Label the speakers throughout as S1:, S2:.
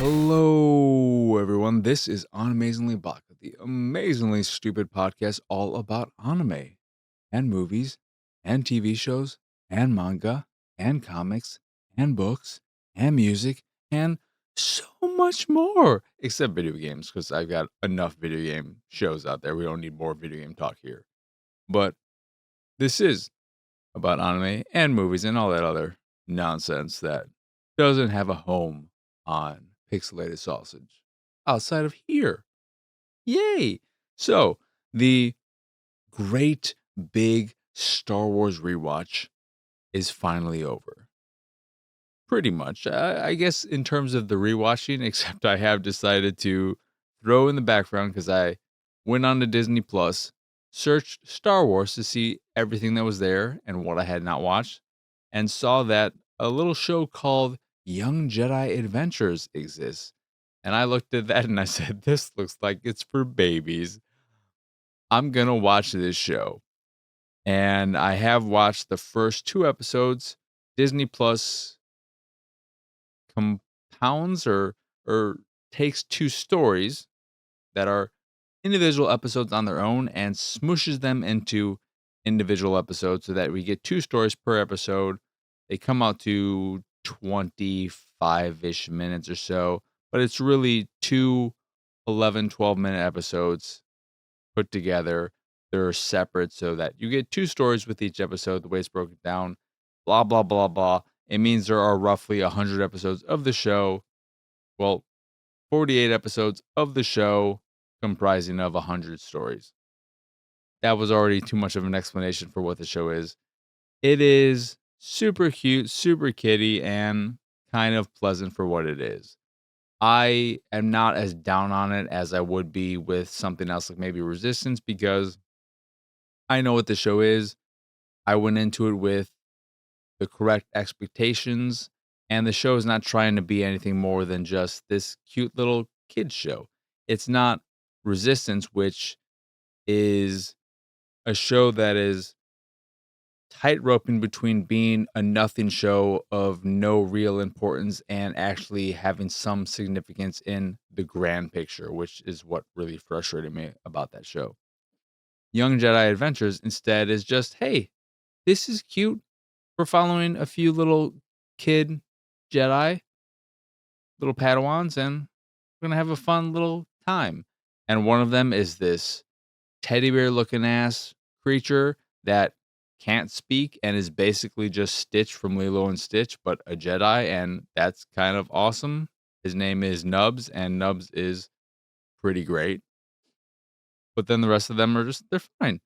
S1: Hello, everyone. This is Animezingly Baka, the amazingly stupid podcast all about anime and movies and TV shows and manga and comics and books and music and so much more, except video games, because I've got enough video game shows out there. We don't need more video game talk here. But this is about anime and movies and all that other nonsense that doesn't have a home on Pixelated Sausage outside of here. Yay! So, the great big Star Wars rewatch is finally over. Pretty much. I guess in terms of the rewatching, except I have decided to throw in the background because I went on to Disney Plus, searched Star Wars to see everything that was there and what I had not watched, and saw that a little show called Young Jedi Adventures exists. And I looked at that and I said, this looks like it's for babies. I'm going to watch this show. And I have watched the first two episodes. Disney Plus compounds or takes two stories that are individual episodes on their own and smooshes them into individual episodes so that we get two stories per episode. They come out to 25-ish minutes or so, but it's really two 12-minute episodes put together. They're separate so that you get two stories with each episode, the way it's broken down, blah, blah, blah, blah. It means there are roughly 100 episodes of the show. Well, 48 episodes of the show comprising of 100 stories. That was already too much of an explanation for what the show is. It is super cute, super kitty, and kind of pleasant for what it is. I am not as down on it as I would be with something else like maybe Resistance because I know what the show is. I went into it with the correct expectations, and the show is not trying to be anything more than just this cute little kids show. It's not Resistance, which is a show that is tightroping between being a nothing show of no real importance and actually having some significance in the grand picture, which is what really frustrated me about that show. Young Jedi Adventures instead is just, hey, this is cute. We're following a few little kid Jedi, little Padawans, and we're gonna have a fun little time. And one of them is this teddy bear looking ass creature that can't speak and is basically just Stitch from Lilo and Stitch, but a Jedi, and that's kind of awesome. His name is Nubs, and Nubs is pretty great. But then the rest of them are just, they're fine.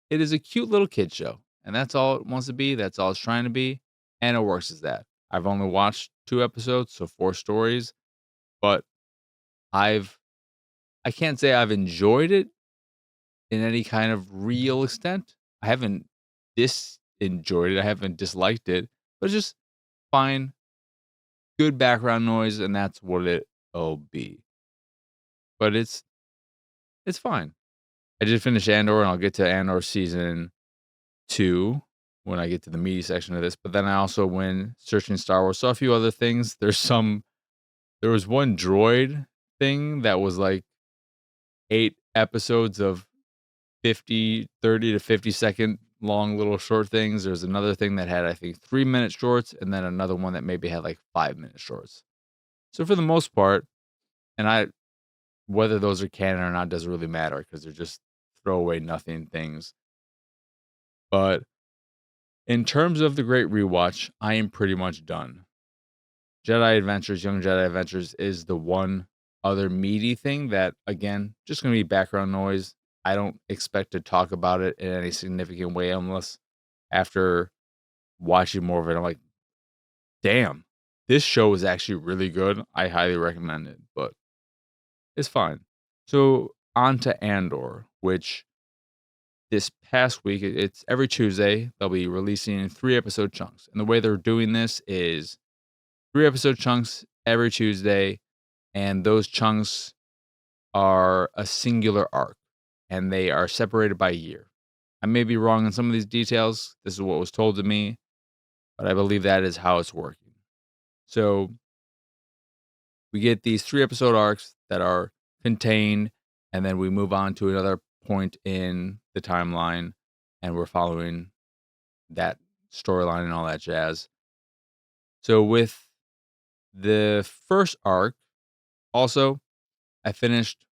S1: It is a cute little kid show, and that's all it wants to be. That's all it's trying to be, and it works as that. I've only watched two episodes, so four stories, but I've I can't say I've enjoyed it in any kind of real extent. I haven't enjoyed it. I haven't disliked it, but it's just fine, good background noise, and that's what it'll be. But it's fine. I did finish Andor, and I'll get to Andor season 2 when I get to the meaty section of this. But then I also went searching Star Wars, saw a few other things. There was one droid thing that was like 8 episodes of 30 to 50-second long little short things. There's another thing that had, I think, 3-minute shorts, and then another one that maybe had like 5-minute shorts. So for the most part, and whether those are canon or not doesn't really matter because they're just throwaway nothing things. But in terms of the great rewatch, I am pretty much done. Jedi Adventures, Young Jedi Adventures is the one other meaty thing that, again, just going to be background noise. I don't expect to talk about it in any significant way unless after watching more of it, I'm like, damn, this show is actually really good. I highly recommend it, but it's fine. So on to Andor, which this past week, it's every Tuesday, they'll be releasing 3-episode chunks. And the way they're doing this is 3-episode chunks every Tuesday, and those chunks are a singular arc, and they are separated by a year. I may be wrong on some of these details. This is what was told to me, but I believe that is how it's working. So we get these 3-episode arcs that are contained, and then we move on to another point in the timeline, and we're following that storyline and all that jazz. So with the first arc, also, I finished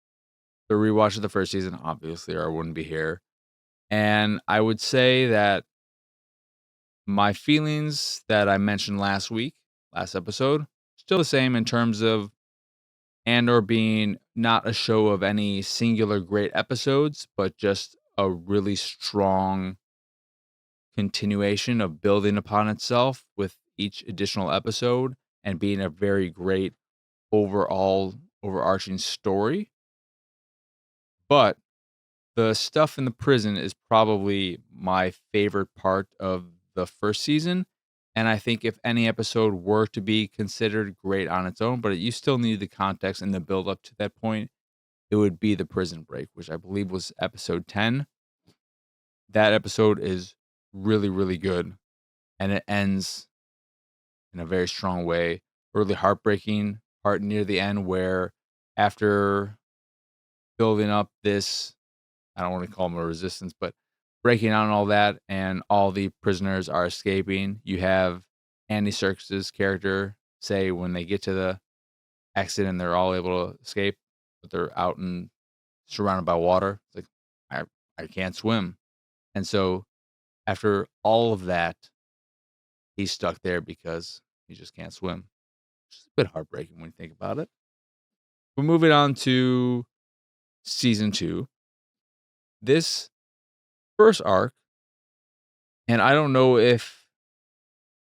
S1: the rewatch of the first season, obviously, or I wouldn't be here. And I would say that my feelings that I mentioned last episode, still the same in terms of Andor being not a show of any singular great episodes, but just a really strong continuation of building upon itself with each additional episode and being a very great overall overarching story. But the stuff in the prison is probably my favorite part of the first season, and I think if any episode were to be considered great on its own, but you still need the context and the build up to that point, it would be the prison break, which I believe was episode 10. That episode is really, really good, and it ends in a very strong way. Really heartbreaking part near the end where after building up this, I don't want to call them a resistance, but breaking out and all that, and all the prisoners are escaping. You have Andy Serkis's character say when they get to the exit and they're all able to escape, but they're out and surrounded by water. It's like I can't swim, and so after all of that, he's stuck there because he just can't swim. Which is a bit heartbreaking when you think about it. We're moving on to season 2. This first arc, and I don't know if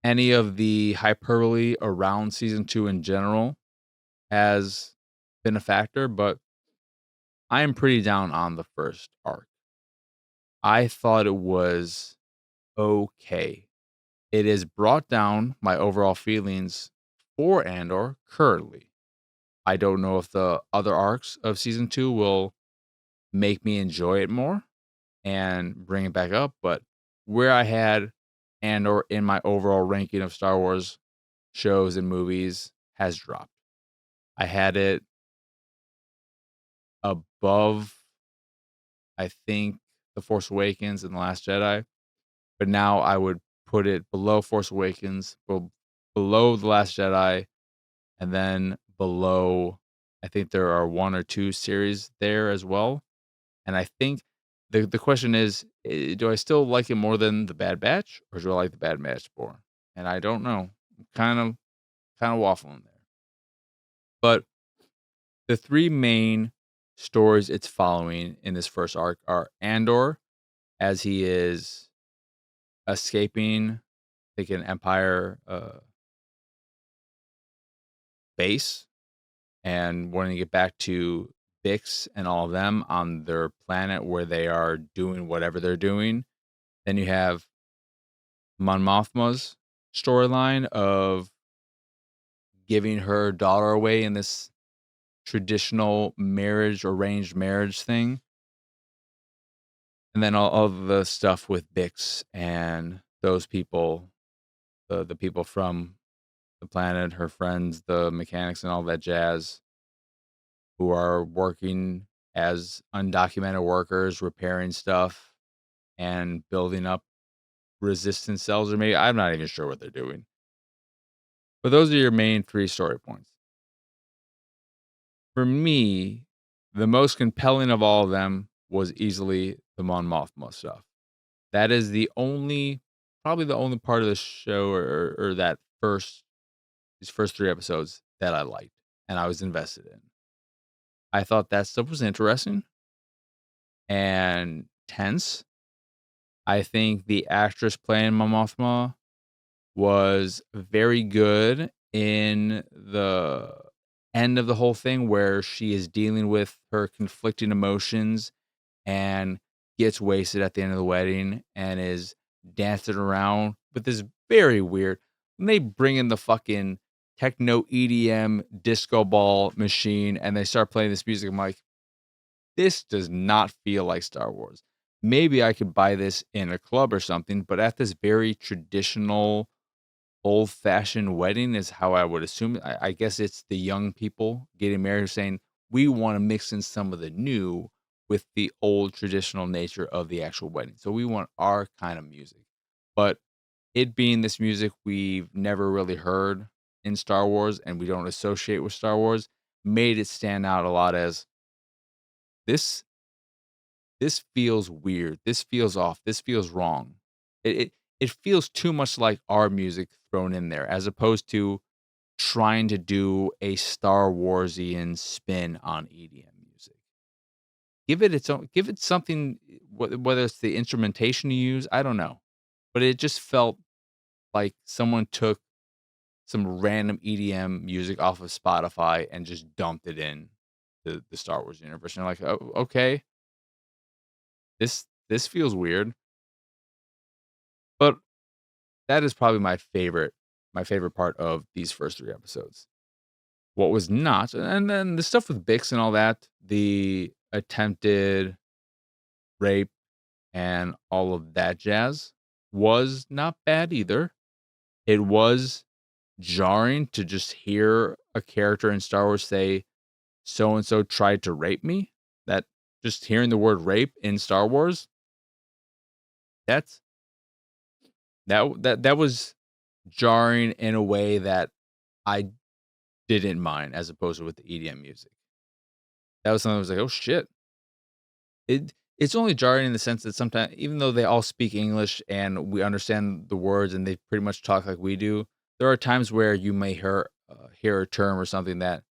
S1: any of the hyperbole around season 2 in general has been a factor, but I am pretty down on the first arc. I thought it was okay. It has brought down my overall feelings for Andor currently. I don't know if the other arcs of season 2 will make me enjoy it more and bring it back up, but where I had Andor in my overall ranking of Star Wars shows and movies has dropped. I had it above, I think, The Force Awakens and The Last Jedi, but now I would put it below Force Awakens, below The Last Jedi, and then below, I think there are 1 or 2 series there as well. And I think the question is, do I still like it more than The Bad Batch, or do I like The Bad Batch more? And I don't know. I'm kind of waffling there. But the 3 main stories it's following in this first arc are Andor, as he is escaping, I think, an Empire base and wanting to get back to Bix and all of them on their planet where they are doing whatever they're doing. Then you have Mon Mothma's storyline of giving her daughter away in this traditional marriage, arranged marriage thing. And then all of the stuff with Bix and those people, the people from the planet, her friends, the mechanics and all that jazz, who are working as undocumented workers, repairing stuff and building up resistance cells, or maybe I'm not even sure what they're doing. But those are your main 3 story points. For me, the most compelling of all of them was easily the Mon Mothma stuff. That is probably the only part of the show or these first 3 episodes that I liked and I was invested in. I thought that stuff was interesting and tense. I think the actress playing Mon Mothma was very good in the end of the whole thing where she is dealing with her conflicting emotions and gets wasted at the end of the wedding and is dancing around with this very weird. When they bring in the fucking techno EDM disco ball machine and they start playing this music, I'm like, this does not feel like Star Wars. Maybe I could buy this in a club or something, but at this very traditional old-fashioned wedding is how I would assume it. I guess it's the young people getting married saying, "We wanna mix in some of the new with the old traditional nature of the actual wedding. So we want our kind of music." But it being this music we've never really heard in Star Wars and we don't associate with Star Wars, made it stand out a lot as, "This this feels weird. This feels off. This feels wrong." It feels too much like our music thrown in there as opposed to trying to do a Star Warsian spin on EDM music. Give it something, whether it's the instrumentation you use, I don't know, but it just felt like someone took some random EDM music off of Spotify and just dumped it in the Star Wars universe, and you're like, "Oh, okay, this feels weird." But that is probably my favorite part of these first 3 episodes. What was not, and then the stuff with Bix and all that, the attempted rape and all of that jazz was not bad either. It was jarring to just hear a character in Star Wars say, "So and so tried to rape me." That just hearing the word rape in Star Wars, that's that was jarring in a way that I didn't mind as opposed to with the EDM music. That was something I was like, "Oh shit." It's only jarring in the sense that sometimes, even though they all speak English and we understand the words and they pretty much talk like we do, there are times where you may hear a term or something that,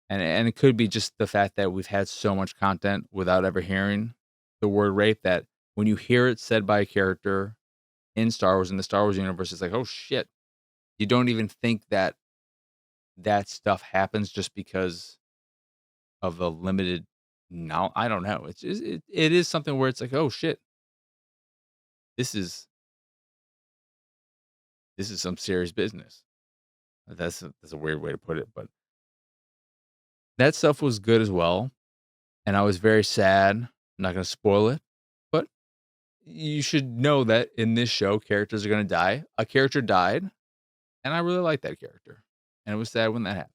S1: and it could be just the fact that we've had so much content without ever hearing the word rape that when you hear it said by a character in Star Wars, in the Star Wars universe, it's like, "Oh shit." You don't even think that that stuff happens just because of the limited, now I don't know. It is something where it's like, "Oh shit. This is this is some serious business." That's a weird way to put it, but that stuff was good as well, and I was very sad. I'm not gonna spoil it, but you should know that in this show, characters are gonna die. A character died, and I really like that character, and it was sad when that happened.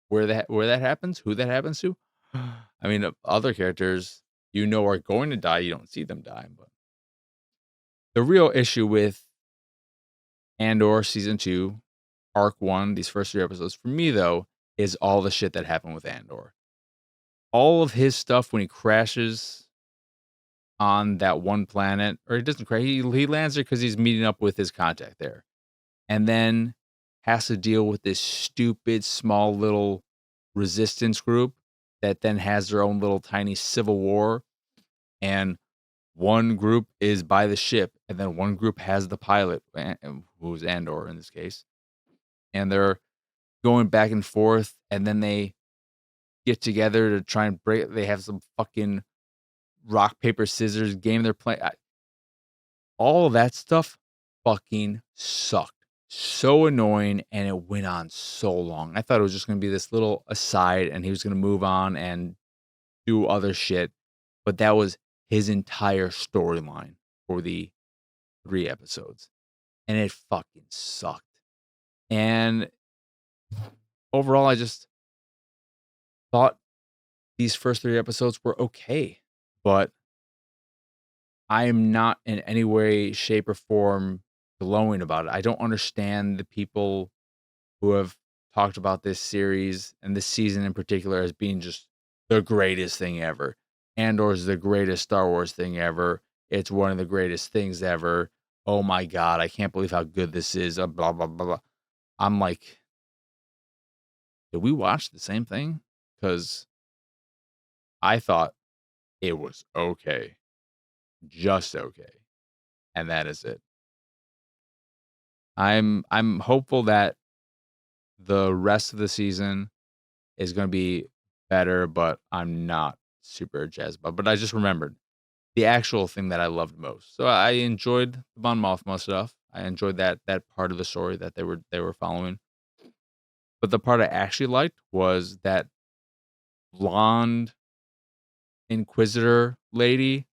S1: Where that happens, who that happens to, I mean, other characters are going to die, you don't see them die, but the real issue with Andor season 2, arc 1, these first 3 episodes, for me, though, is all the shit that happened with Andor. All of his stuff when he crashes on that one planet, or he doesn't crash, he lands there because he's meeting up with his contact there, and then has to deal with this stupid, small, little resistance group that then has their own little tiny civil war, and one group is by the ship, and then one group has the pilot, who's Andor in this case, and they're going back and forth, and then they get together to try and break. They have some fucking rock paper scissors game they're playing. All of that stuff fucking sucked. So annoying, and it went on so long. I thought it was just gonna be this little aside, and he was gonna move on and do other shit, but that was his entire storyline for the 3 episodes, and it fucking sucked. And overall, I just thought these first 3 episodes were okay, but I am not in any way, shape, or form glowing about it. I don't understand the people who have talked about this series and this season in particular as being just the greatest thing ever. Andor is the greatest Star Wars thing ever. It's one of the greatest things ever. Oh my god, I can't believe how good this is. Blah blah blah blah. I'm like, did we watch the same thing? Because I thought it was okay, just okay, and that is it. I'm hopeful that the rest of the season is gonna be better, but I'm not super jazzed about, but I just remembered the actual thing that I loved most. So I enjoyed the Mon Mothma stuff. I enjoyed that part of the story that they were following. But the part I actually liked was that blonde inquisitor lady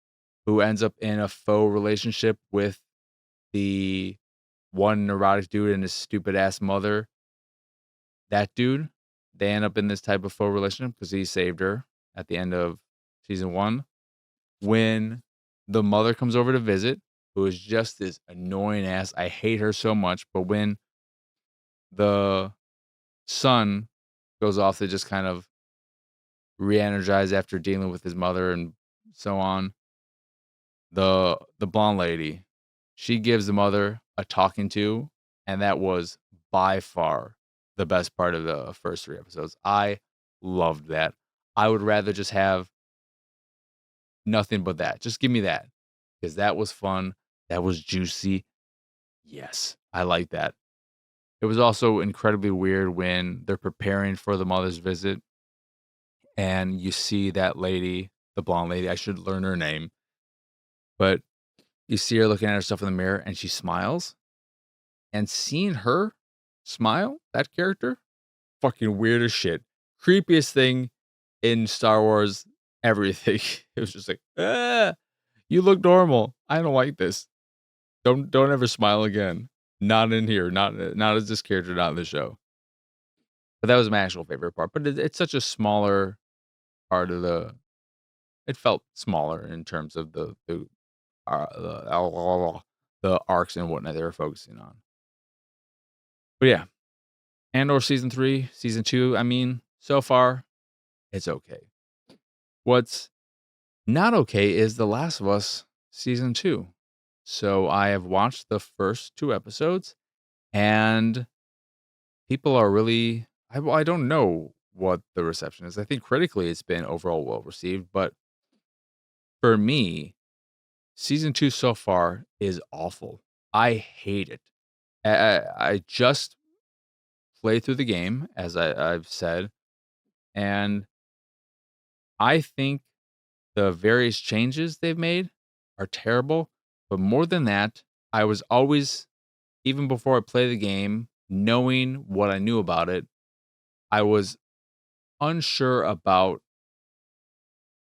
S1: who ends up in a faux relationship with the one neurotic dude and his stupid ass mother, that dude, they end up in this type of faux relationship because he saved her at the end of season 1. When the mother comes over to visit, who is just this annoying ass, I hate her so much, but when the son goes off to just kind of re-energize after dealing with his mother and so on, the blonde lady, she gives the mother a talking to, and that was by far the best part of the first 3 episodes. I loved that. I would rather just have nothing but that. Just give me that, because that was fun. That was juicy. Yes, I like that. It was also incredibly weird when they're preparing for the mother's visit, and you see that lady, the blonde lady, I should learn her name, but you see her looking at herself in the mirror, and she smiles. And seeing her smile, that character, fucking weird as shit. Creepiest thing in Star Wars everything. It was just like, "Ah, you look normal. I don't like this. Don't ever smile again. Not in here. Not as this character, not in the show." But that was my actual favorite part. But it's such a smaller part of the. It felt smaller in terms of the arcs and whatnot they were focusing on. But yeah, Andor season 3, season 2, I mean, so far, it's okay. What's not okay is The Last of Us season 2. So I have watched the first 2 episodes, and people are really I don't know what the reception is. I think critically it's been overall well received, but for me, season 2 so far is awful. I hate it. I just played through the game, as I've said, and I think the various changes they've made are terrible, but more than that, I was always, even before I play the game, knowing what I knew about it, I was unsure about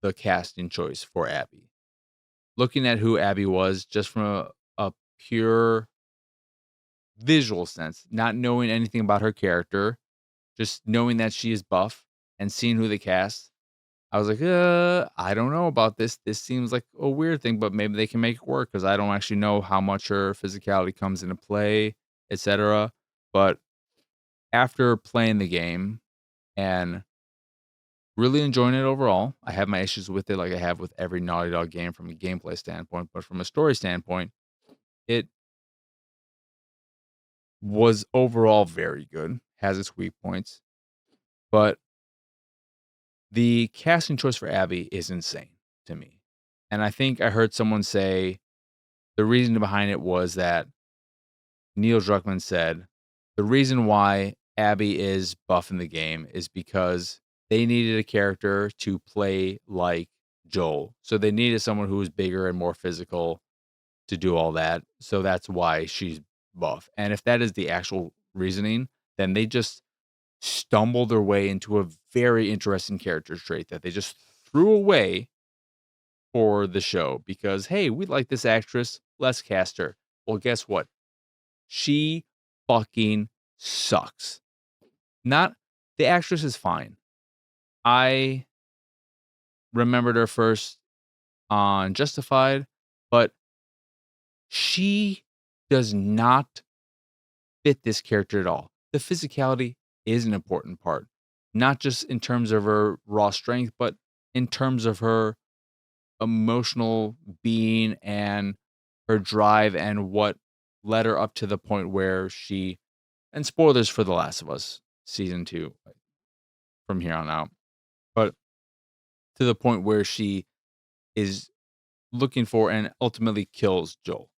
S1: the casting choice for Abby. Looking at who Abby was just from a pure visual sense, not knowing anything about her character, just knowing that she is buff and seeing who they cast, I was like, I don't know about this. This seems like a weird thing, but maybe they can make it work because I don't actually know how much her physicality comes into play, etc. But after playing the game and really enjoying it overall, I have my issues with it, like I have with every Naughty Dog game from a gameplay standpoint. But from a story standpoint, it was overall very good. Has its weak points, but the casting choice for Abby is insane to me. And I think I heard someone say the reason behind it was that Neil Druckmann said the reason why Abby is buff in the game is because they needed a character to play like Joel. So they needed someone who was bigger and more physical to do all that. So that's why she's buff. And if that is the actual reasoning, then they just stumbled their way into a very interesting character trait that they just threw away for the show because, hey, we like this actress, let's cast her. Well, guess what? She fucking sucks. Not the actress is fine. I remembered her first on Justified, but she does not fit this character at all. The physicality is an important part, not just in terms of her raw strength, but in terms of her emotional being and her drive and what led her up to the point where she, and spoilers for The Last of Us season 2 from here on out, but to the point where she is looking for and ultimately kills Joel,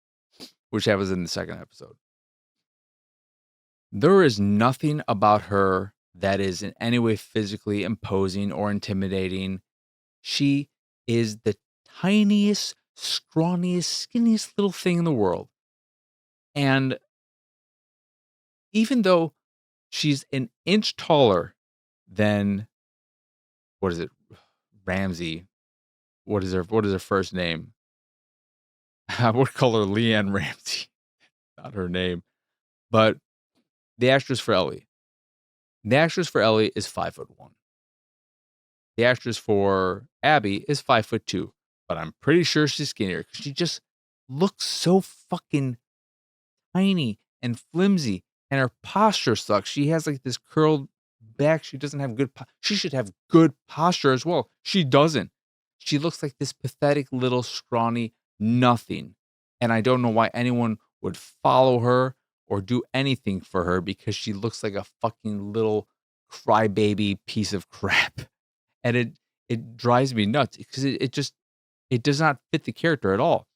S1: which happens in the second episode. There is nothing about her that is in any way physically imposing or intimidating. She is the tiniest, scrawniest, skinniest little thing in the world. And even though she's an inch taller than, what is it? Ramsey. What is her first name? I would call her Leanne Ramsey. not her name, but the actress for Ellie. The actress for Ellie is 5'1". The actress for Abby is 5'2", but I'm pretty sure she's skinnier because she just looks so fucking tiny and flimsy, and her posture sucks. She has like this curled back. She doesn't have she should have good posture as well. She doesn't. She looks like this pathetic little scrawny nothing. And I don't know why anyone would follow her or do anything for her because she looks like a fucking little crybaby piece of crap. And it drives me nuts because it just it does not fit the character at all.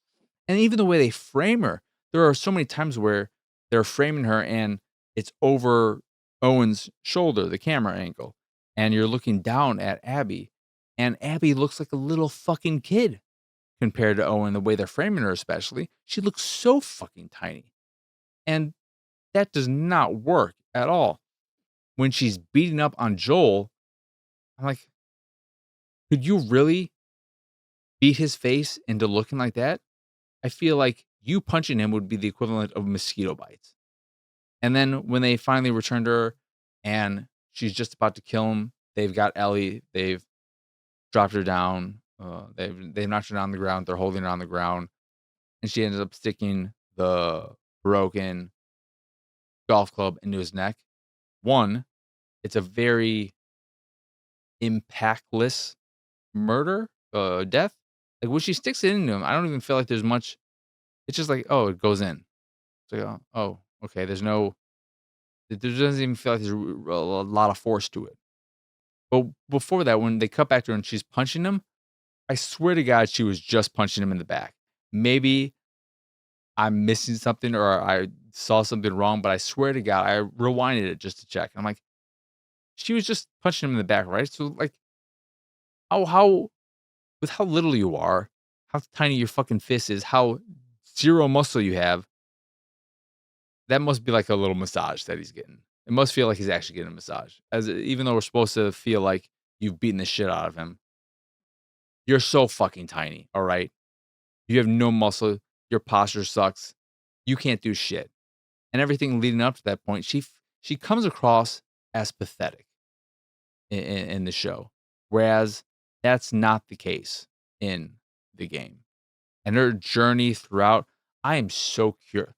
S1: And even the way they frame her, there are so many times where they're framing her and it's over Owen's shoulder, the camera angle, and you're looking down at Abby, and Abby looks like a little fucking kid compared to Owen, the way they're framing her, especially. She looks so fucking tiny. And that does not work at all. When she's beating up on Joel, I'm like, could you really beat his face into looking like that? I feel like you punching him would be the equivalent of mosquito bites. And then when they finally returned her and she's just about to kill him, they've got Ellie, they've dropped her down, they've knocked her down on the ground, they're holding her on the ground, and she ends up sticking the broken golf club into his neck. One, it's a very impactless murder, death. Like when she sticks it into him, I don't even feel like there's much. It's just like, oh, it goes in. It's like, oh, okay. There doesn't even feel like there's a lot of force to it. But before that, when they cut back to her and she's punching him, I swear to God, she was just punching him in the back. Maybe I'm missing something or I saw something wrong, but I swear to God, I rewinded it just to check. I'm like, she was just punching him in the back, right? So like, how with how little you are, how tiny your fucking fist is, how zero muscle you have, that must be like a little massage that he's getting. It must feel like he's actually getting a massage. Even though we're supposed to feel like you've beaten the shit out of him, you're so fucking tiny, all right? You have no muscle, your posture sucks. You can't do shit. And everything leading up to that point, she comes across as pathetic in the show. Whereas that's not the case in the game. And her journey throughout, I am so curious.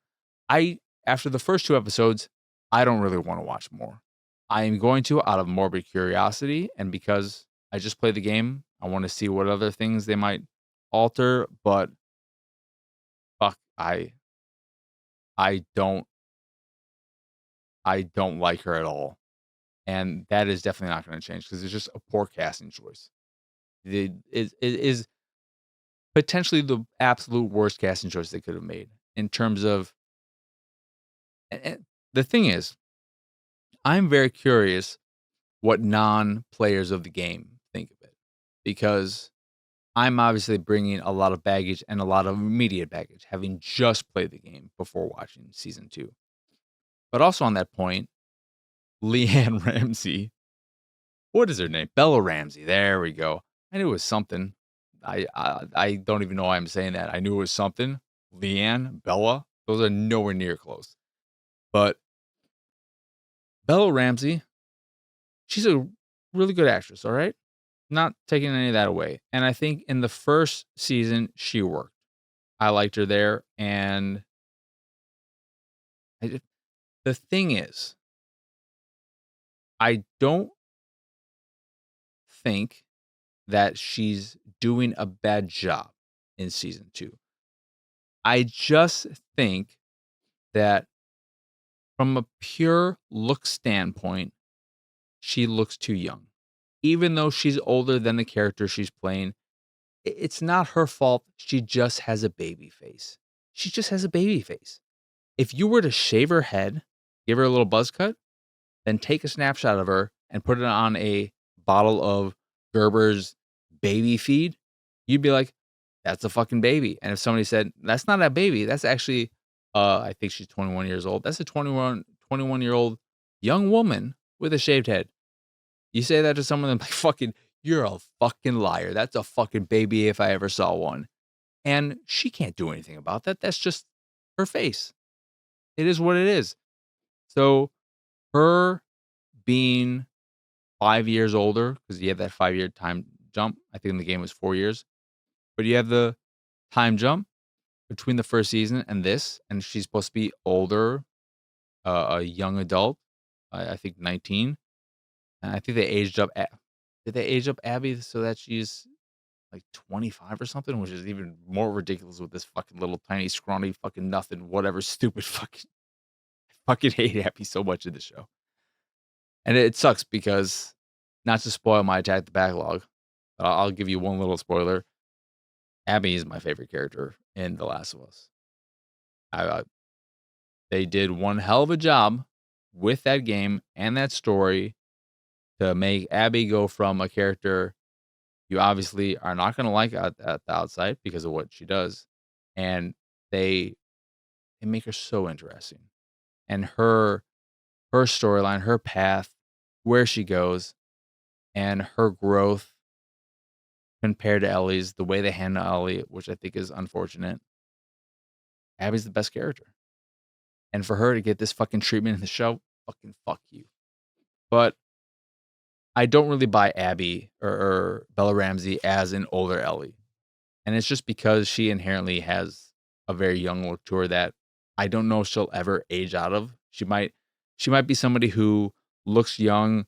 S1: I After the first 2 episodes, I don't really wanna watch more. I am going to out of morbid curiosity and because I just played the game, I wanna see what other things they might alter, but fuck, I don't I don't like her at all, and that is definitely not gonna change because it's just a poor casting choice. It is potentially the absolute worst casting choice they could have made in terms of and the thing is, I'm very curious what non-players of the game think of it because I'm obviously bringing a lot of baggage and a lot of immediate baggage, having just played the game before watching season 2. But also on that point, Leanne Ramsey, what is her name? Bella Ramsey. There we go. I knew it was something. I don't even know why I'm saying that. I knew it was something. Leanne, Bella, those are nowhere near close. But Bella Ramsey, she's a really good actress, all right? Not taking any of that away. And I think in the first season, she worked. I liked her there. And the thing is, I don't think that she's doing a bad job in season 2. I just think that from a pure look standpoint, she looks too young. Even though she's older than the character she's playing, it's not her fault. She just has a baby face. She just has a baby face. If you were to shave her head, give her a little buzz cut, then take a snapshot of her and put it on a bottle of Gerber's baby feed, you'd be like, that's a fucking baby. And if somebody said, that's not a baby, that's actually, I think she's 21 years old. That's a 21-year-old young woman with a shaved head. You say that to someone, and like, fucking, you're a fucking liar. That's a fucking baby if I ever saw one. And she can't do anything about that. That's just her face. it is what it is. So her being 5 years older, because you have that 5-year time jump. I think in the game was 4 years, but you have the time jump between the first season and this, and she's supposed to be older, a young adult, I think 19, and I think they aged up did they age up Abby so that she's, like, 25 or something, which is even more ridiculous with this fucking little tiny scrawny fucking nothing, whatever stupid fucking hate Abby so much in the show. And it sucks because, not to spoil my Attack the Backlog, I'll give you one little spoiler. Abby is my favorite character in The Last of Us. I They did one hell of a job with that game and that story to make Abby go from a character you obviously are not gonna like at the outside because of what she does, and they make her so interesting. And her storyline, her path, where she goes, and her growth compared to Ellie's, the way they handle Ellie, which I think is unfortunate. Abby's the best character. And for her to get this fucking treatment in the show, fucking fuck you. But I don't really buy Abby or Bella Ramsey as an older Ellie. And it's just because she inherently has a very young look to her that I don't know if she'll ever age out of. She might be somebody who looks young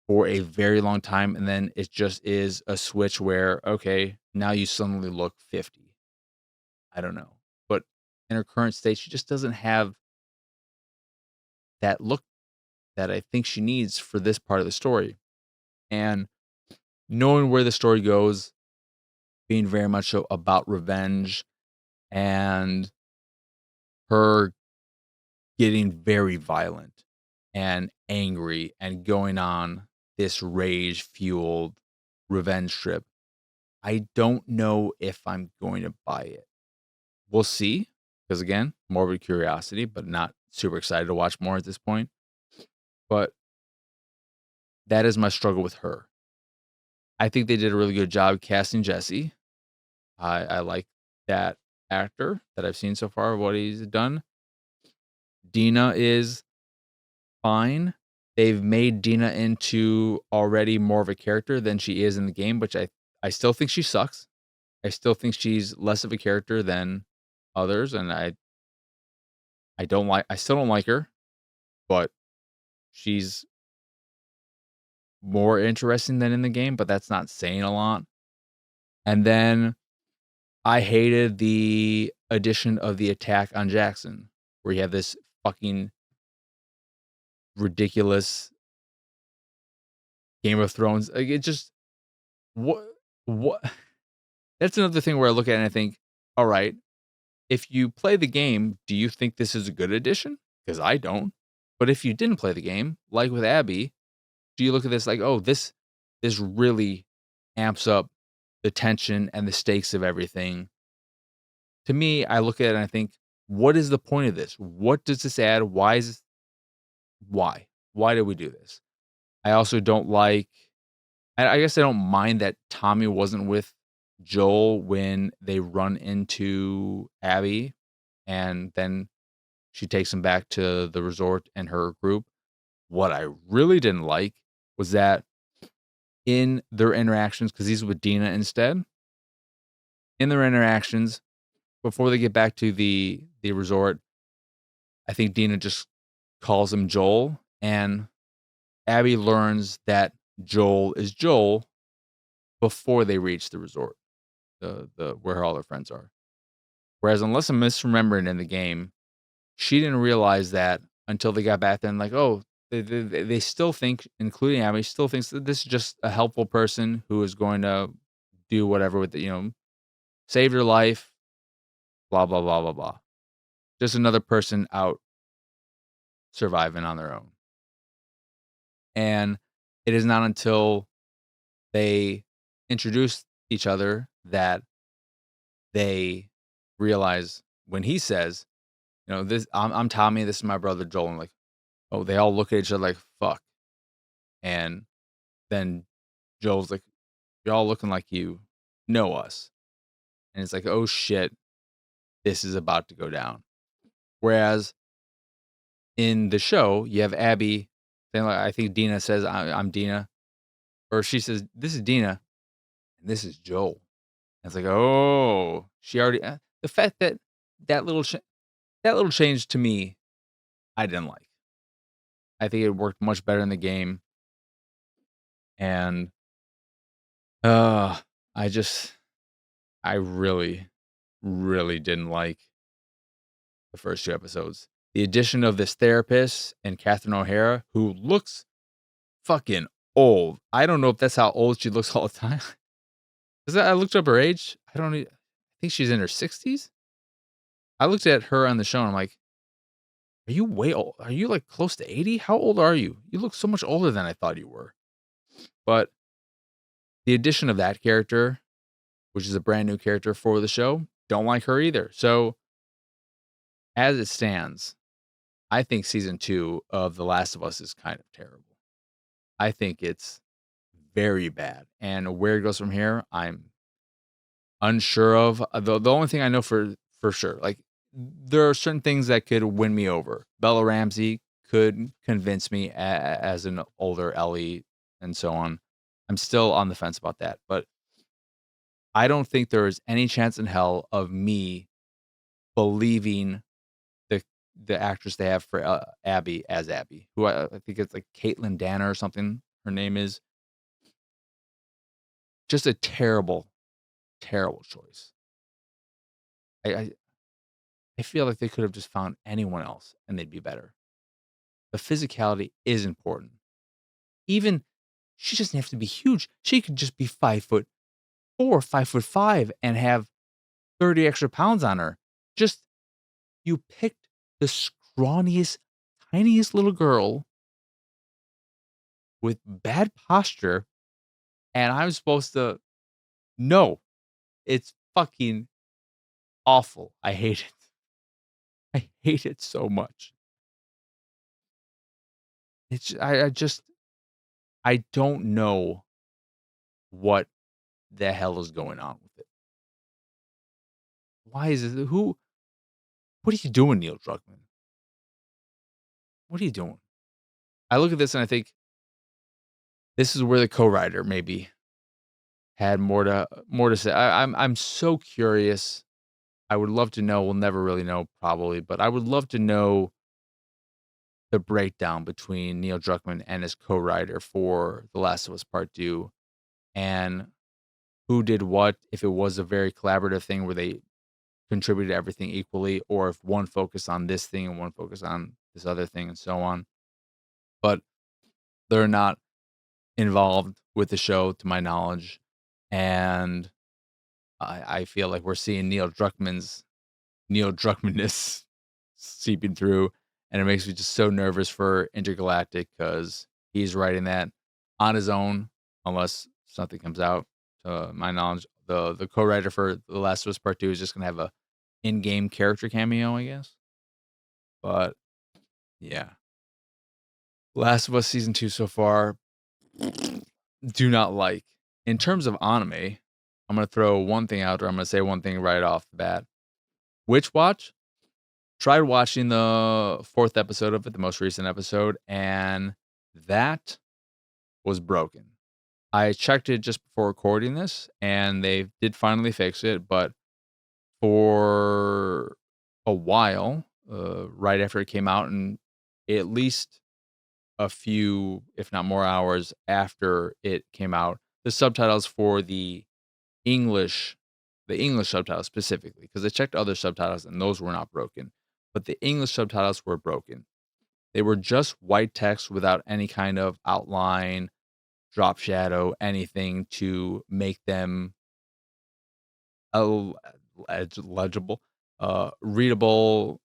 S1: for a very long time, and then it just is a switch where, okay, now you suddenly look 50. I don't know. But in her current state, she just doesn't have that look that I think she needs for this part of the story. And knowing where the story goes, being very much so about revenge and her getting very violent and angry and going on this rage fueled revenge trip. I don't know if I'm going to buy it. We'll see. Because again, morbid curiosity, but not super excited to watch more at this point. But that is my struggle with her. I think they did a really good job casting Jesse. I like that actor that I've seen so far, what he's done. Dina is fine. They've made Dina into already more of a character than she is in the game, which I still think she sucks. I still think she's less of a character than others, and I still don't like her, but she's more interesting than in the game, but that's not saying a lot. And then I hated the addition of the attack on Jackson, where you have this fucking ridiculous Game of Thrones. Like, it just what what that's another thing where I look at it and I think, all right, if you play the game, do you think this is a good addition? Because I don't. But if you didn't play the game, like with Abby, do you look at this like, oh, this really amps up the tension and the stakes of everything? To me, I look at it and I think, what is the point of this? What does this add? Why? Why did we do this? I also don't like I guess I don't mind that Tommy wasn't with Joel when they run into Abby, and then she takes him back to the resort and her group. What I really didn't like was that in their interactions, because he's with Dina instead, in their interactions, before they get back to the resort, I think Dina just calls him Joel, and Abby learns that Joel is Joel before they reach the resort, the where all her friends are. Whereas unless I'm misremembering in the game, she didn't realize that until they got back there and like, oh, they still think, including Abby, still thinks that this is just a helpful person who is going to do whatever with it, save your life, blah, blah, blah, blah, blah. Just another person out surviving on their own. And it is not until they introduce each other that they realize when he says, this I'm Tommy, this is my brother Joel, and like, oh, they all look at each other like fuck. And then Joel's like, you're all looking like you know us. And it's like, oh shit, this is about to go down. Whereas in the show, you have Abby saying, like, I think Dina says, I'm Dina, or she says, "This is Dina, and this is Joel." And it's like, "Oh, she already" the fact that that little ch that little change to me, I didn't like. I think it worked much better in the game, and, uh, I just I really, really didn't like the first 2 episodes. The addition of this therapist and Catherine O'Hara, who looks fucking old. I don't know if that's how old she looks all the time. 'Cause I looked up her age. I think she's in her 60s? I looked at her on the show, and I'm like, "Are you way old? Are you, like, close to 80? How old are you? You look so much older than I thought you were." But the addition of that character, which is a brand new character for the show, don't like her either. So, as it stands, I think season 2 of The Last of Us is kind of terrible. I think it's very bad, and where it goes from here, I'm unsure of. The only thing I know for sure, like, there are certain things that could win me over. Bella Ramsey could convince me as an older Ellie and so on. I'm still on the fence about that, but I don't think there is any chance in hell of me believing the the actress they have for, Abby as Abby, who I think it's, like, Caitlin Danner or something her name is. Just a terrible, terrible choice. I I feel like they could have just found anyone else and they'd be better. The physicality is important. Even she doesn't have to be huge. She could just be 5'4", 5'5", and have 30 extra pounds on her. Just you picked the scrawniest, tiniest little girl with bad posture, and I'm supposed to no, it's fucking awful. I hate it. I hate it so much. It's I just I don't know what the hell is going on with it. Why is it who what are you doing, Neil Druckmann? What are you doing? I look at this and I think this is where the co-writer maybe had more to say. I'm so curious. I would love to know. We'll never really know probably, but I would love to know the breakdown between Neil Druckmann and his co-writer for The Last of Us Part 2 and who did what, if it was a very collaborative thing where they contributed everything equally, or if one focused on this thing and one focused on this other thing and so on. But they're not involved with the show to my knowledge. And I feel like we're seeing Neil Druckmannness seeping through. And it makes me just so nervous for Intergalactic because he's writing that on his own, unless something comes out. To my knowledge, the co-writer for The Last of Us Part 2 is just gonna have a in-game character cameo, I guess. But yeah. Last of Us season 2 so far, do not like. In terms of anime, I'm gonna throw one thing out there. I'm gonna say one thing right off the bat. Witch Watch, tried watching the 4th episode of it, the most recent episode, and that was broken. I checked it just before recording this, and they did finally fix it, but for a while, right after it came out, and at least a few, if not more hours after it came out, the subtitles for English the English subtitles specifically, because I checked other subtitles and those were not broken, but the English subtitles were broken. They were just white text without any kind of outline, drop shadow, anything to make them el legible, readable,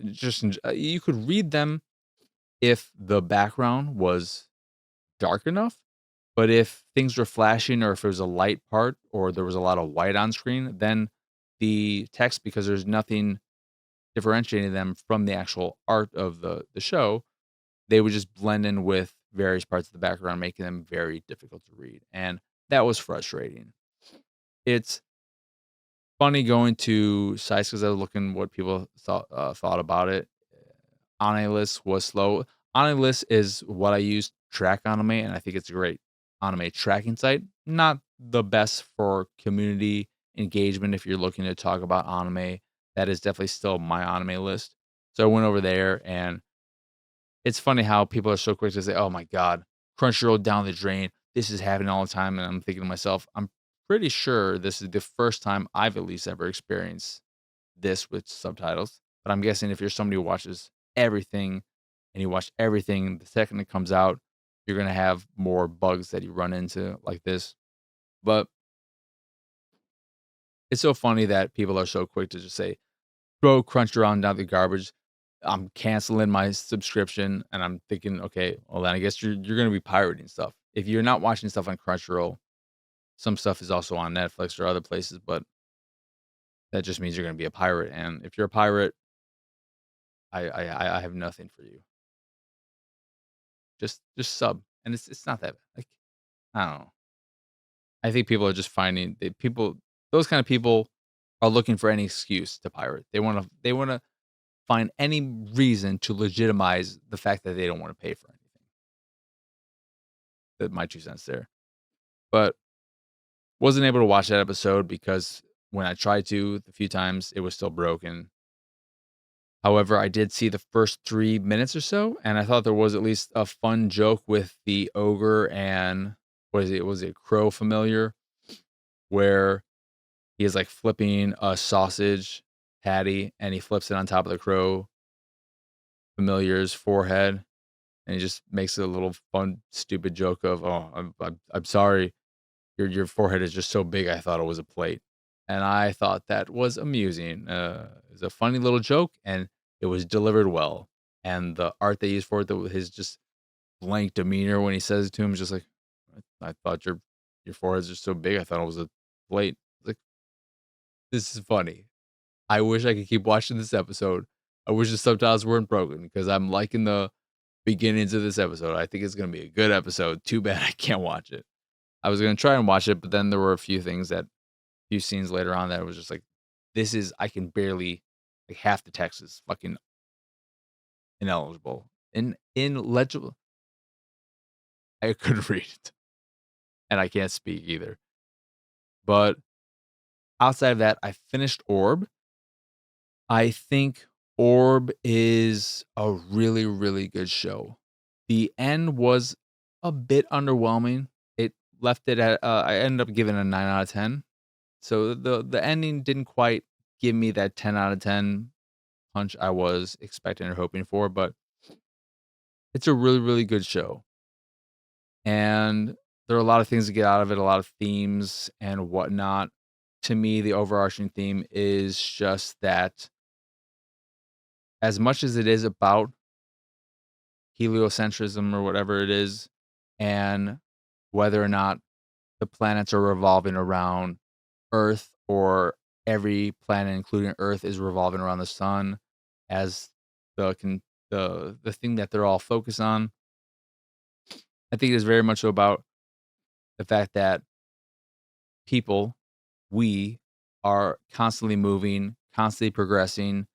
S1: just you could read them if the background was dark enough, but if things were flashing or if there was a light part or there was a lot of white on screen, then the text, because there's nothing differentiating them from the actual art of the show, they would just blend in with various parts of the background, making them very difficult to read, and that was frustrating. It's funny going to sites because I was looking what people thought about it. Anime List was slow. Anime List is what I use to track anime, and I think it's a great anime tracking site. Not the best for community engagement if you're looking to talk about anime. That is definitely still my anime list. So I went over there, and it's funny how people are so quick to say, "Oh my god, Crunchyroll down the drain. This is happening all the time." And I'm thinking to myself, I'm pretty sure this is the first time I've at least ever experienced this with subtitles. But I'm guessing if you're somebody who watches everything and you watch everything the second it comes out, you're gonna have more bugs that you run into like this. But it's so funny that people are so quick to just say, throw Crunchyroll down the garbage. I'm canceling my subscription, and I'm thinking, okay, well then I guess you're gonna be pirating stuff. If you're not watching stuff on Crunchyroll, some stuff is also on Netflix or other places, but that just means you're gonna be a pirate. And if you're a pirate, I have nothing for you. Just sub, and it's not that like I don't know. I think people are just finding people those kind of people are looking for any excuse to pirate. They wanna find any reason to legitimize the fact that they don't wanna pay for anything. That my 2 cents there. But wasn't able to watch that episode because when I tried to the few times, it was still broken. However, I did see the first 3 minutes or so, and I thought there was at least a fun joke with the ogre and was it crow familiar, where he is, like, flipping a sausage patty, and he flips it on top of the crow familiar's forehead, and he just makes a little fun, stupid joke of, "Oh, I'm sorry. Your forehead is just so big, I thought it was a plate." And I thought that was amusing. It was a funny little joke, and it was delivered well. And the art they used for it, his just blank demeanor when he says it to him is just like, I thought your forehead's just so big, I thought it was a plate. It's like, this is funny. I wish I could keep watching this episode. I wish the subtitles weren't broken because I'm liking the beginnings of this episode. I think it's gonna be a good episode. Too bad I can't watch it. I was gonna try and watch it, but then there were a few things that few scenes later on that it was just like, this is I can barely like half the text is fucking ineligible. Illegible. I couldn't read it. And I can't speak either. But outside of that, I finished Orb. I think Orb is a really, really good show. The end was a bit underwhelming. It left it at I ended up giving it a 9 out of 10. So the ending didn't quite give me that 10 out of 10 punch I was expecting or hoping for, but it's a really, really good show. And there are a lot of things to get out of it, a lot of themes and whatnot. To me, the overarching theme is just that as much as it is about heliocentrism or whatever it is, and whether or not the planets are revolving around Earth or every planet, including Earth, is revolving around the sun as the thing that they're all focused on. I think it is very much so about the fact that people, we are constantly moving, constantly progressing,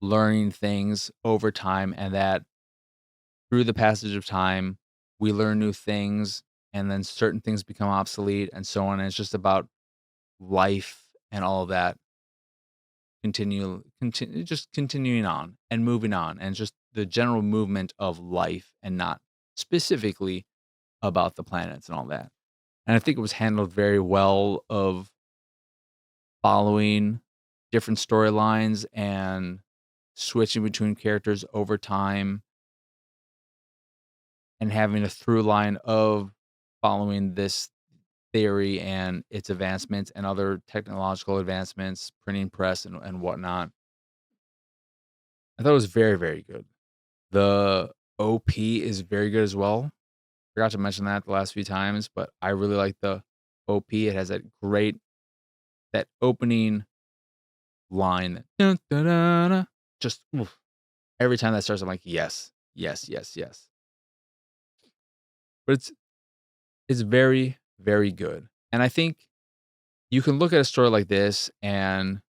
S1: learning things over time, and that through the passage of time, we learn new things, and then certain things become obsolete, and so on. And it's just about life and all of that just continuing on and moving on, and just the general movement of life, and not specifically about the planets and all that. And I think it was handled very well of following different storylines and switching between characters over time and having a through line of following this theory and its advancements and other technological advancements, printing press and whatnot. I thought it was very, very good. The OP is very good as well. Forgot to mention that the last few times, but I really like the OP. It has that opening line. Dun, dun, dun, dun. Just oof. Every time that starts, I'm like, yes, yes, yes, yes. But it's very, very good. And I think you can look at a story like this and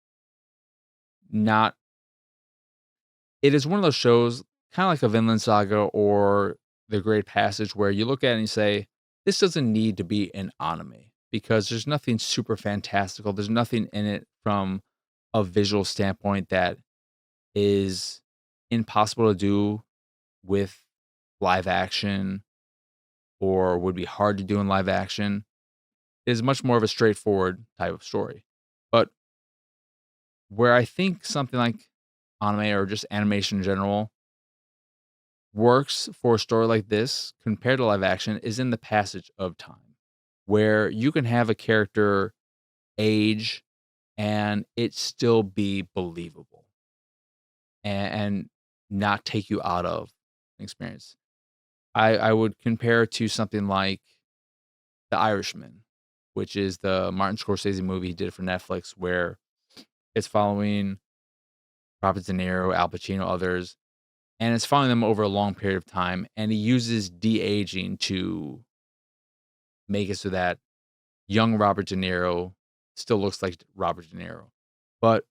S1: not it is one of those shows kinda like a Vinland Saga or The Great Passage where you look at it and you say, "This doesn't need to be an anime," because there's nothing super fantastical, there's nothing in it from a visual standpoint that is impossible to do with live action or would be hard to do in live action. It is much more of a straightforward type of story. But where I think something like anime or just animation in general works for a story like this compared to live action is in the passage of time, where you can have a character age and it still be believable and not take you out of an experience. I would compare it to something like The Irishman, which is the Martin Scorsese movie he did for Netflix, where it's following Robert De Niro, Al Pacino, others, and it's following them over a long period of time. And he uses de aging to make it so that young Robert De Niro still looks like Robert De Niro. But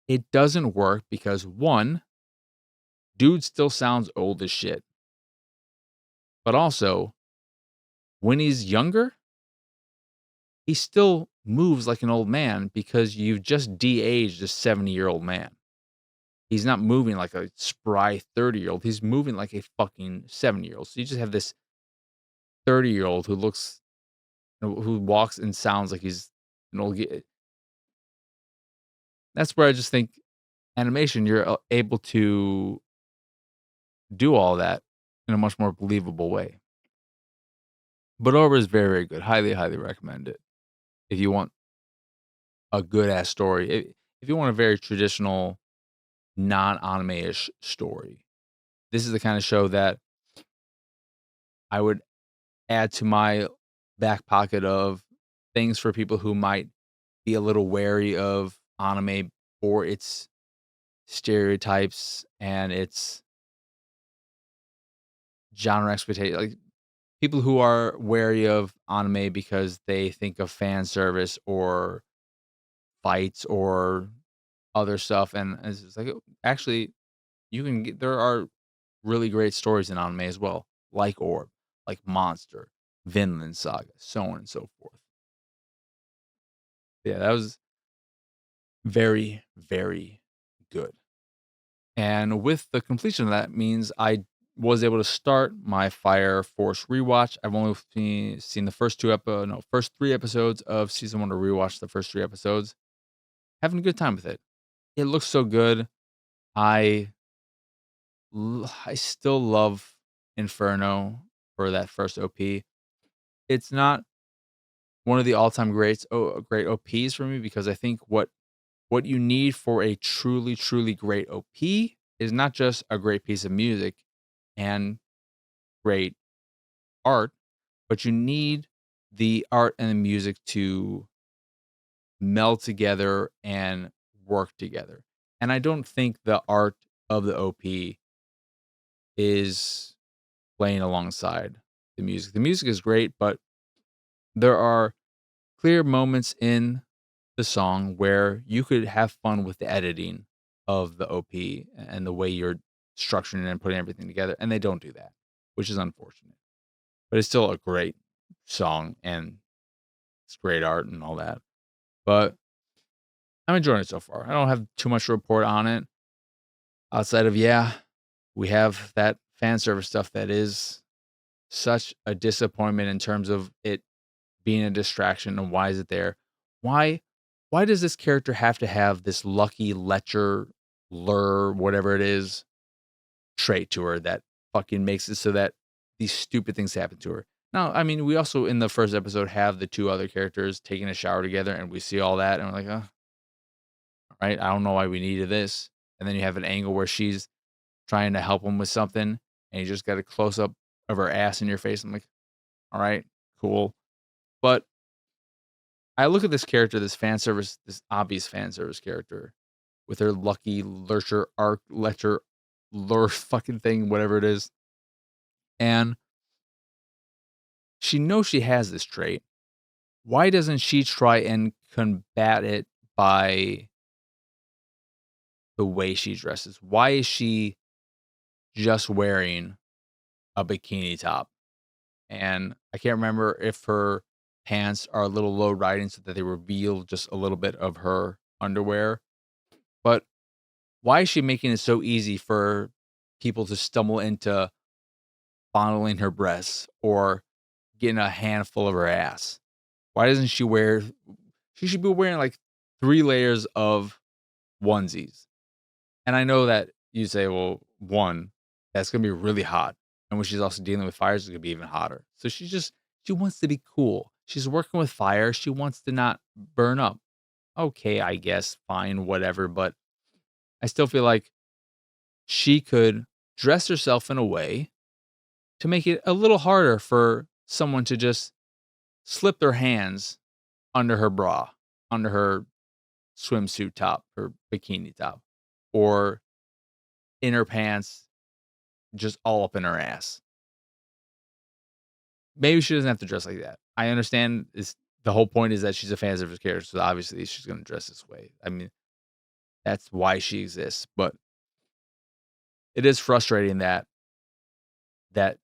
S1: it doesn't work because one, dude still sounds old as shit. But also, when he's younger, he still moves like an old man because you've just de-aged a 70-year-old man. He's not moving like a spry 30-year-old. He's moving like a fucking 70-year-old. So you just have this 30-year-old who walks and sounds like he's an old. That's where I just think animation, you're able to do all that in a much more believable way. But Over is very, very good. Highly, highly recommend it if you want a good ass story. If you want a very traditional, non-anime ish story, this is the kind of show that I would add to my back pocket of things for people who might be a little wary of anime for its stereotypes and its genre expectation. Like people who are wary of anime because they think of fan service or fights or other stuff, and it's just like actually you can get there are really great stories in anime as well, like Orb, like Monster, Vinland Saga, so on and so forth. Yeah, that was very, very good. And with the completion of that means I was able to start my Fire Force rewatch. I've only seen the first 3 episodes of season 1 to rewatch the first 3 episodes. Having a good time with it. It looks so good. I I still love Inferno for that first OP. It's not one of the all-time great OPs for me because I think what you need for a truly, truly great OP is not just a great piece of music and great art, but you need the art and the music to meld together and work together. And I don't think the art of the OP is playing alongside the music. The music is great, but there are clear moments in the song where you could have fun with the editing of the OP and the way you're structuring it and putting everything together, and they don't do that, which is unfortunate. But it's still a great song and it's great art and all that. But I'm enjoying it so far. I don't have too much to report on it outside of we have that fan service stuff that is such a disappointment in terms of it being a distraction and why is it there? Why why does this character have to have this lucky lecher lure, whatever it is, trait to her that fucking makes it so that these stupid things happen to her? Now, I mean, we also in the first episode have the two other characters taking a shower together and we see all that and we're like, oh, right, I don't know why we needed this. And then you have an angle where she's trying to help him with something and you just got a close up of her ass in your face. I'm like, all right, cool. But I look at this character, this obvious fan service character with her lucky lecher lure fucking thing, whatever it is. And she knows she has this trait. Why doesn't she try and combat it by the way she dresses? Why is she just wearing a bikini top. And I can't remember if her pants are a little low riding so that they reveal just a little bit of her underwear. But why is she making it so easy for people to stumble into fondling her breasts or getting a handful of her ass? Why doesn't she wear she should be wearing like 3 layers of onesies. And I know that you say, well, 1, that's gonna be really hot. And when she's also dealing with fires, it's gonna be even hotter. So she wants to be cool. She's working with fire. She wants to not burn up. Okay, I guess, fine, whatever. But I still feel like she could dress herself in a way to make it a little harder for someone to just slip their hands under her bra, under her swimsuit top, her bikini top, or in her pants, just all up in her ass. Maybe she doesn't have to dress like that. I understand is the whole point is that she's a fan service character, so obviously she's gonna dress this way. I mean, that's why she exists. But it is frustrating that that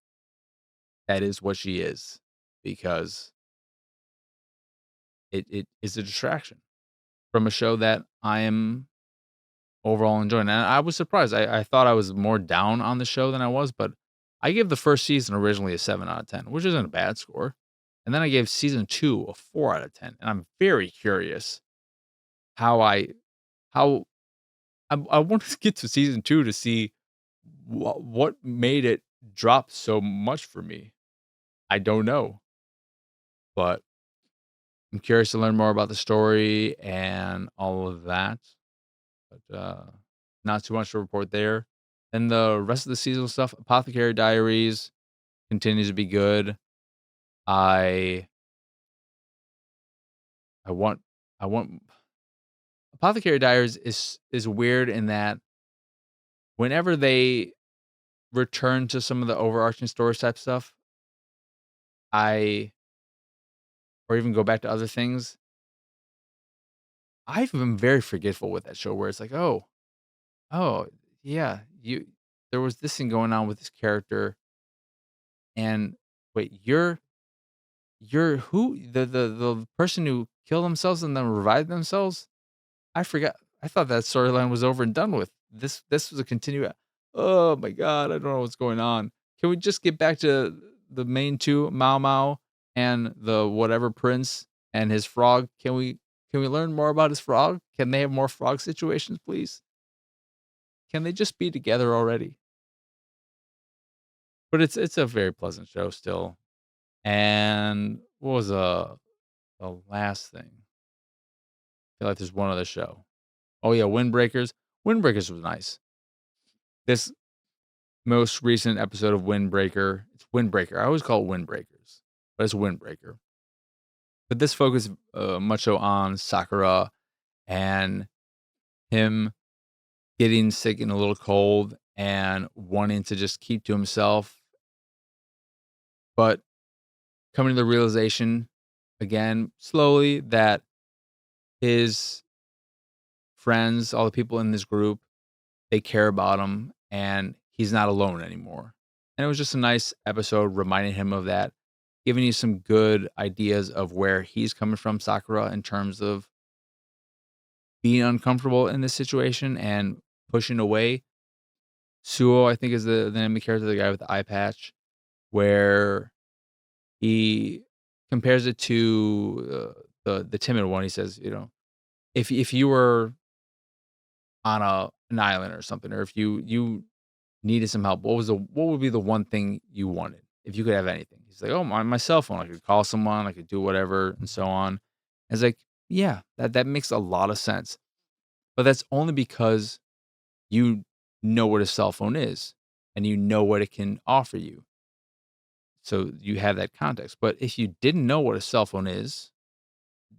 S1: that is what she is because it is a distraction from a show that I am overall enjoying. And I was surprised. I thought I was more down on the show than I was, but I gave the first season originally a 7 out of 10, which isn't a bad score. And then I gave season 2 a 4 out of 10. And I'm very curious how how I want to get to season 2 to see what made it drop so much for me. I don't know, but I'm curious to learn more about the story and all of that. But not too much to report there. And the rest of the seasonal stuff, Apothecary Diaries continues to be good. I I want I want Apothecary Diaries is weird in that whenever they return to some of the overarching story type stuff, I or even go back to other things, I've been very forgetful with that show where it's like, oh, yeah, you there was this thing going on with this character and wait, you're who? The person who killed themselves and then revived themselves? I forgot. I thought that storyline was over and done with. This was a continue. Oh my god, I don't know what's going on. Can we just get back to the main 2, Mao Mao and the whatever prince and his frog? Can we learn more about his frog? Can they have more frog situations, please? Can they just be together already? But it's a very pleasant show still. And what was the last thing? I feel like there's one other show. Oh yeah, Windbreakers. Windbreakers was nice. This most recent episode of Windbreaker, it's Windbreaker. I always call it Windbreakers, but it's Windbreaker. But this focused much so on Sakura and him getting sick and a little cold and wanting to just keep to himself, but coming to the realization again slowly that his friends, all the people in this group, they care about him and he's not alone anymore. And it was just a nice episode reminding him of that, giving you some good ideas of where he's coming from, Sakura, in terms of being uncomfortable in this situation and pushing away. Suo, I think, is the name of the character, the guy with the eye patch, where he compares it to the timid one. He says, if you were on an island or something, or if you needed some help, what would be the one thing you wanted if you could have anything? He's like, oh, my cell phone. I could call someone. I could do whatever, and so on. And it's like, yeah, that makes a lot of sense. But that's only because you know what a cell phone is and you know what it can offer you. So you have that context. But if you didn't know what a cell phone is,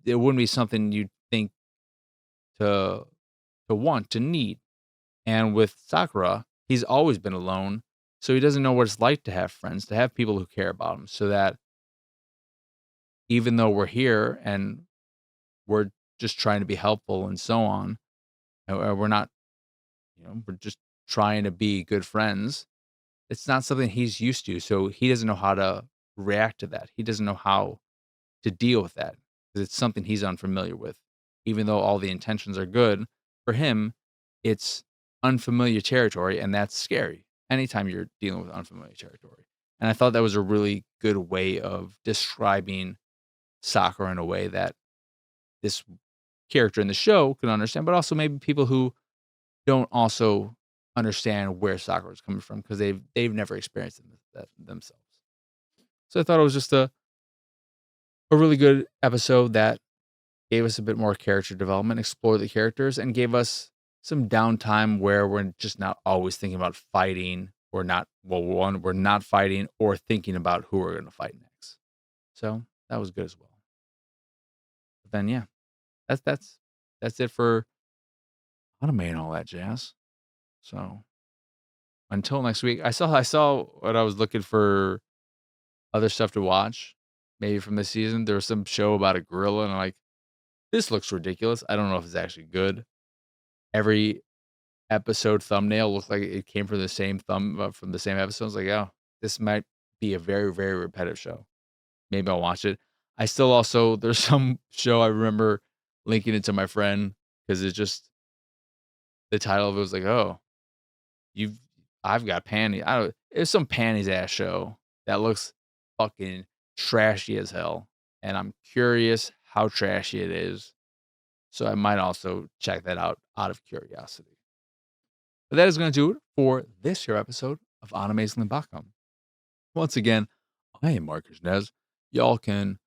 S1: it wouldn't be something you'd think to want, to need. And with Sakura, he's always been alone. So he doesn't know what it's like to have friends, to have people who care about him. So that even though we're here and we're just trying to be helpful and so on, we're not, we're just trying to be good friends. it's not something he's used to, so he doesn't know how to react to that. He doesn't know how to deal with that, 'cause it's something he's unfamiliar with. Even though all the intentions are good, for him, it's unfamiliar territory, and that's scary anytime you're dealing with unfamiliar territory. And I thought that was a really good way of describing soccer in a way that this character in the show can understand, but also maybe people who don't also understand where soccer is coming from because they've never experienced that themselves. So I thought it was just a really good episode that gave us a bit more character development, explored the characters, and gave us some downtime where we're just not always thinking about fighting. We're not we're not fighting or thinking about who we're going to fight next. So that was good as well. But then yeah, that's it for anime and all that jazz. So until next week, I saw what I was looking for other stuff to watch, maybe from this season. There was some show about a gorilla, and I'm like, this looks ridiculous. I don't know if it's actually good. Every episode thumbnail looked like it came from the same from the same episode. I was like, oh, this might be a very, very repetitive show. Maybe I'll watch it. I still also there's some show I remember linking it to my friend because it's just the title of it was like, oh, you've I've got panties. I don't it's some panties ass show that looks fucking trashy as hell. And I'm curious how trashy it is. So I might also check that out of curiosity. But that is going to do it for this here episode of Animezingly Baka. Once again, I am Marcus Nez. Y'all can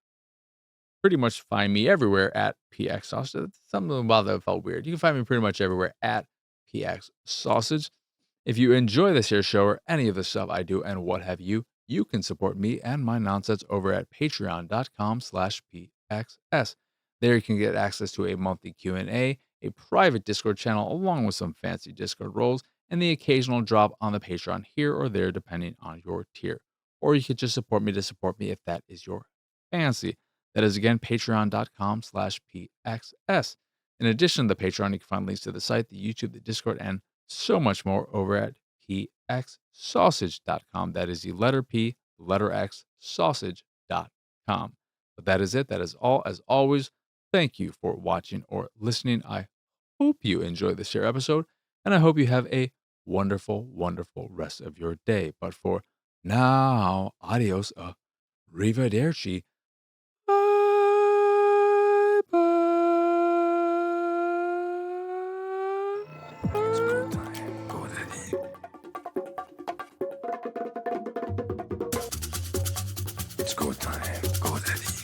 S1: pretty much find me everywhere at PX Sausage. Something about that felt weird. You can find me pretty much everywhere at PX Sausage. If you enjoy this here show or any of the stuff I do and what have you, you can support me and my nonsense over at patreon.com/PXS. There you can get access to a monthly Q&A, a private Discord channel, along with some fancy Discord roles, and the occasional drop on the Patreon here or there, depending on your tier. Or you could just support me to support me if that is your fancy. That is, again, patreon.com/PXS. In addition to the Patreon, you can find links to the site, the YouTube, the Discord, and so much more over at pxsausage.com. That is the letter P, letter X, sausage.com. But that is it. That is all. As always, thank you for watching or listening. I hope you enjoyed this here episode, and I hope you have a wonderful, wonderful rest of your day. But for now, adios, arrivederci. Bye
S2: It's
S1: bye.
S2: go time. Go daddy. It's go time. Go daddy.